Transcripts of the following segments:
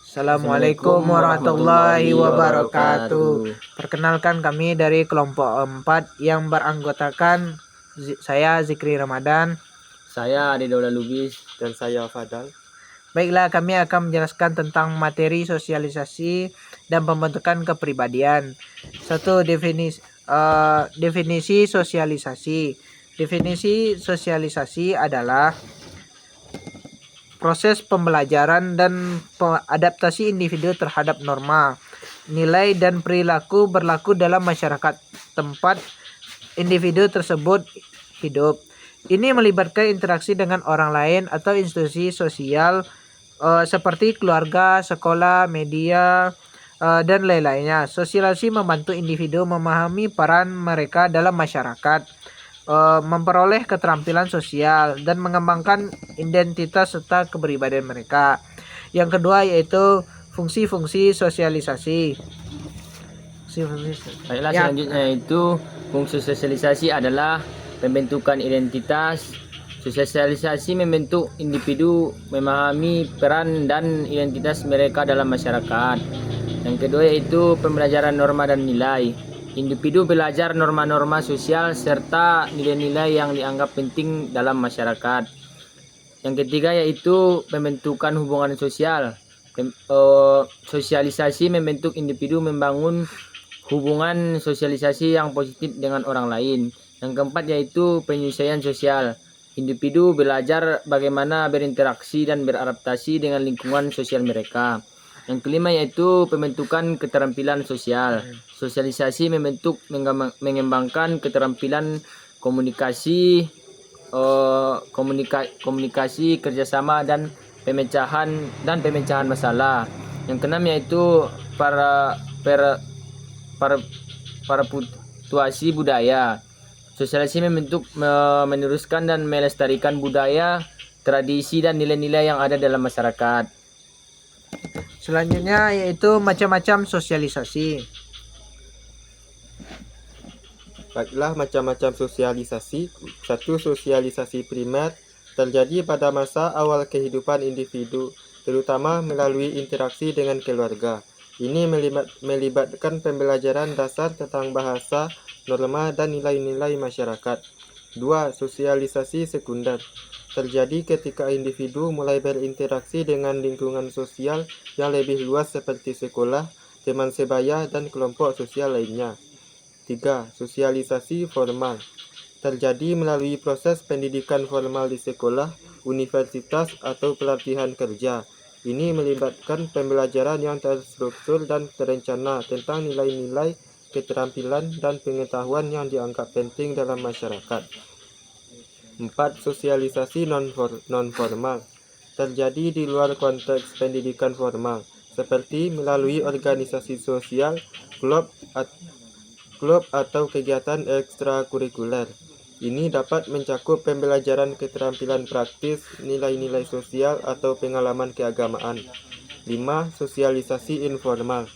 Assalamualaikum warahmatullahi wabarakatuh. Perkenalkan, kami dari kelompok 4 yang beranggotakan saya Zikri Ramadan. Saya Ade Daula Lubis. Dan saya Fadal. Baiklah, kami akan menjelaskan tentang materi sosialisasi dan pembentukan kepribadian. Satu, definisi sosialisasi. Definisi sosialisasi adalah proses pembelajaran dan adaptasi individu terhadap norma, nilai, dan perilaku berlaku dalam masyarakat tempat individu tersebut hidup. Ini melibatkan interaksi dengan orang lain atau institusi sosial seperti keluarga, sekolah, media, dan lain-lainnya. Sosialisasi membantu individu memahami peran mereka dalam masyarakat, memperoleh keterampilan sosial, dan mengembangkan identitas serta kepribadian mereka. Yang kedua yaitu fungsi-fungsi sosialisasi. Baiklah, selanjutnya itu fungsi sosialisasi adalah pembentukan identitas. Sosialisasi membentuk individu memahami peran dan identitas mereka dalam masyarakat. Yang kedua yaitu pembelajaran norma dan nilai. Individu belajar norma-norma sosial serta nilai-nilai yang dianggap penting dalam masyarakat. Yang ketiga yaitu pembentukan hubungan sosial. Sosialisasi membentuk individu membangun hubungan sosialisasi yang positif dengan orang lain. Yang keempat yaitu penyesuaian sosial. Individu belajar bagaimana berinteraksi dan beradaptasi dengan lingkungan sosial mereka. Yang kelima yaitu pembentukan keterampilan sosial. Sosialisasi membentuk mengembangkan keterampilan komunikasi, kerjasama dan pemecahan masalah. Yang keenam yaitu perpetuasi budaya. Sosialisasi membentuk, meneruskan dan melestarikan budaya, tradisi dan nilai-nilai yang ada dalam masyarakat. Selanjutnya yaitu macam-macam sosialisasi. Baiklah, macam-macam sosialisasi. Satu, sosialisasi primer terjadi pada masa awal kehidupan individu, terutama melalui interaksi dengan keluarga. Ini melibatkan pembelajaran dasar tentang bahasa, norma, dan nilai-nilai masyarakat. Dua, sosialisasi sekunder terjadi ketika individu mulai berinteraksi dengan lingkungan sosial yang lebih luas seperti sekolah, teman sebaya, dan kelompok sosial lainnya. 3. Sosialisasi formal terjadi melalui proses pendidikan formal di sekolah, universitas, atau pelatihan kerja. Ini melibatkan pembelajaran yang terstruktur dan terencana tentang nilai-nilai, keterampilan, dan pengetahuan yang dianggap penting dalam masyarakat. 4. Sosialisasi non-formal terjadi di luar konteks pendidikan formal, seperti melalui organisasi sosial, klub atau kegiatan ekstrakurikuler. Ini dapat mencakup pembelajaran keterampilan praktis, nilai-nilai sosial, atau pengalaman keagamaan. 5. Sosialisasi informal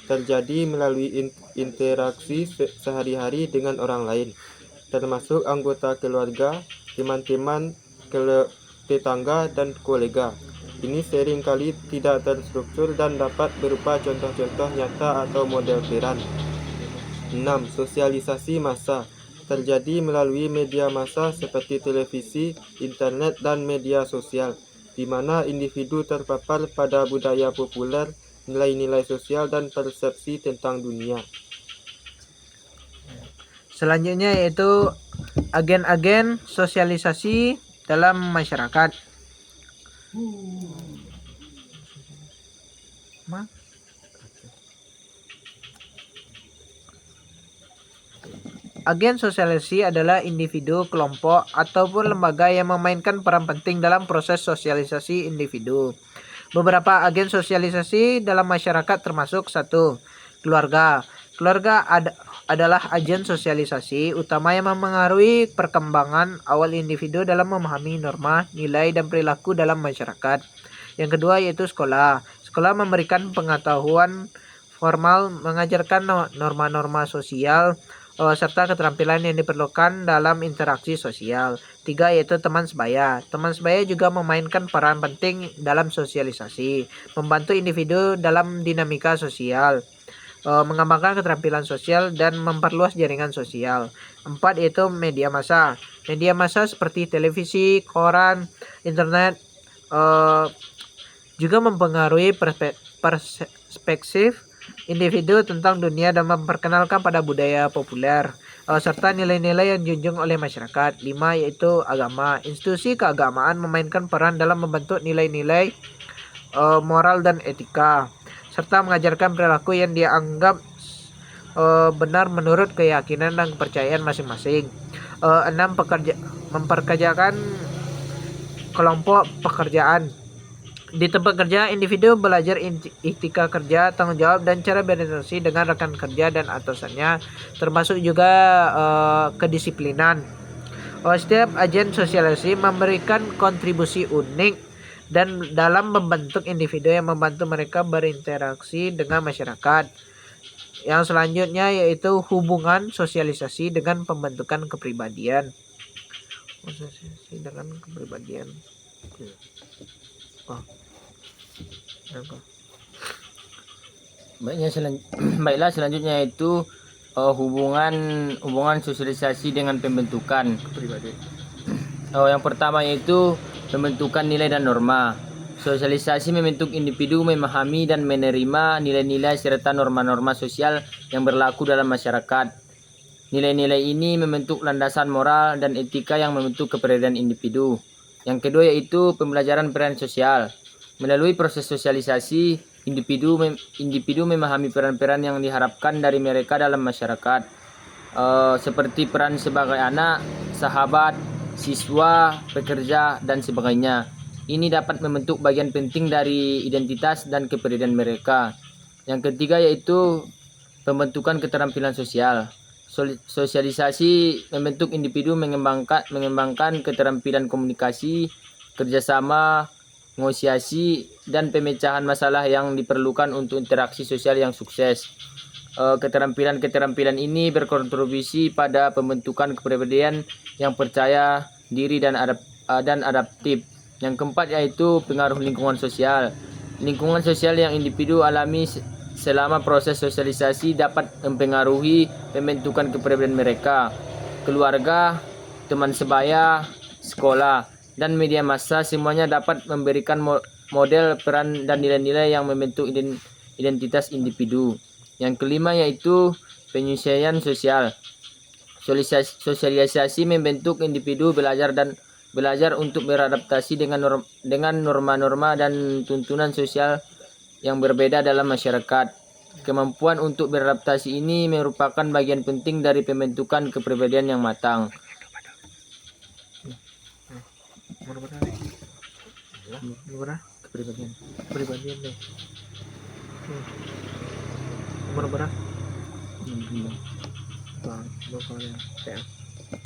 terjadi melalui interaksi sehari-hari dengan orang lain, termasuk anggota keluarga, teman-teman, tetangga, dan kolega. Ini seringkali tidak terstruktur dan dapat berupa contoh-contoh nyata atau model peran. 6. Sosialisasi massa terjadi melalui media massa seperti televisi, internet, dan media sosial, di mana individu terpapar pada budaya populer, nilai-nilai sosial, dan persepsi tentang dunia. Selanjutnya yaitu agen-agen sosialisasi dalam masyarakat. Agen sosialisasi adalah individu, kelompok, ataupun lembaga yang memainkan peran penting dalam proses sosialisasi individu. Beberapa agen sosialisasi dalam masyarakat termasuk 1. Keluarga. Keluarga adalah agen sosialisasi utama yang memengaruhi perkembangan awal individu dalam memahami norma, nilai, dan perilaku dalam masyarakat. Yang kedua yaitu sekolah. Sekolah memberikan pengetahuan formal, mengajarkan norma-norma sosial, serta keterampilan yang diperlukan dalam interaksi sosial. 3 yaitu teman sebaya. Teman sebaya juga memainkan peran penting dalam sosialisasi, membantu individu dalam dinamika sosial, mengembangkan keterampilan sosial dan memperluas jaringan sosial. 4 yaitu media massa. Media massa seperti televisi, koran, internet juga mempengaruhi perspektif individu tentang dunia dan memperkenalkan pada budaya populer, serta nilai-nilai yang dijunjung oleh masyarakat. 5 yaitu agama. Institusi keagamaan memainkan peran dalam membentuk nilai-nilai moral dan etika, serta mengajarkan perilaku yang dianggap benar menurut keyakinan dan kepercayaan masing-masing. 6 memperkerjakan kelompok pekerjaan. Di tempat kerja, individu belajar etika kerja, tanggung jawab, dan cara berinteraksi dengan rekan kerja dan atasannya, termasuk juga kedisiplinan. Setiap agen sosialisasi memberikan kontribusi unik dan dalam membentuk individu yang membantu mereka berinteraksi dengan masyarakat. Yang selanjutnya yaitu hubungan sosialisasi dengan pembentukan kepribadian. Sosialisasi dengan kepribadian. Baiklah, selanjutnya itu hubungan sosialisasi dengan pembentukan Pribadi. Yang pertama yaitu pembentukan nilai dan norma. Sosialisasi membentuk individu memahami dan menerima nilai-nilai serta norma-norma sosial yang berlaku dalam masyarakat. Nilai-nilai ini membentuk landasan moral dan etika yang membentuk kepribadian individu. Yang kedua yaitu pembelajaran peran sosial. Melalui proses sosialisasi, individu memahami peran-peran yang diharapkan dari mereka dalam masyarakat, seperti peran sebagai anak, sahabat, siswa, pekerja, dan sebagainya. Ini dapat membentuk bagian penting dari identitas dan kepribadian mereka. Yang ketiga yaitu pembentukan keterampilan sosial. Sosialisasi membentuk individu mengembangkan keterampilan komunikasi, kerjasama, negosiasi, dan pemecahan masalah yang diperlukan untuk interaksi sosial yang sukses. Keterampilan ini berkontribusi pada pembentukan kepribadian yang percaya diri dan adaptif. Yang keempat yaitu pengaruh lingkungan sosial. Lingkungan sosial yang individu alami selama proses sosialisasi dapat mempengaruhi pembentukan kepribadian mereka. Keluarga, teman sebaya, sekolah, dan media massa semuanya dapat memberikan model peran dan nilai-nilai yang membentuk identitas individu. Yang kelima yaitu penyesuaian sosial. Sosialisasi membentuk individu belajar untuk beradaptasi dengan norma-norma dan tuntunan sosial yang berbeda dalam masyarakat. Kemampuan untuk beradaptasi ini merupakan bagian penting dari pembentukan kepribadian yang matang. Kepribadian deh. Umur berapa?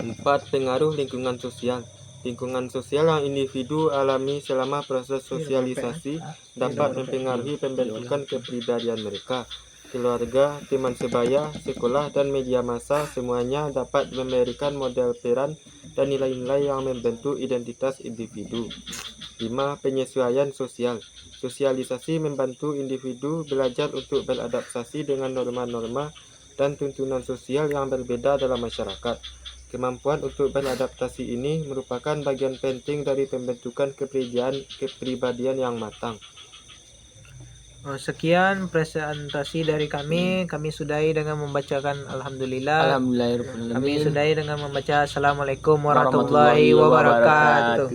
4. Pengaruh lingkungan sosial. Lingkungan sosial yang individu alami selama proses sosialisasi dapat mempengaruhi pembentukan kepribadian mereka. Keluarga, teman sebaya, sekolah, dan media massa semuanya dapat memberikan model peran dan nilai-nilai yang membentuk identitas individu. 5. Penyesuaian sosial. Sosialisasi membantu individu belajar untuk beradaptasi dengan norma-norma dan tuntunan sosial yang berbeda dalam masyarakat. Kemampuan untuk beradaptasi ini merupakan bagian penting dari pembentukan kepribadian yang matang. Sekian presentasi dari kami. Kami sudahi dengan membacakan Alhamdulillah. Alhamdulillah. Kami sudahi dengan membaca Assalamualaikum warahmatullahi wabarakatuh.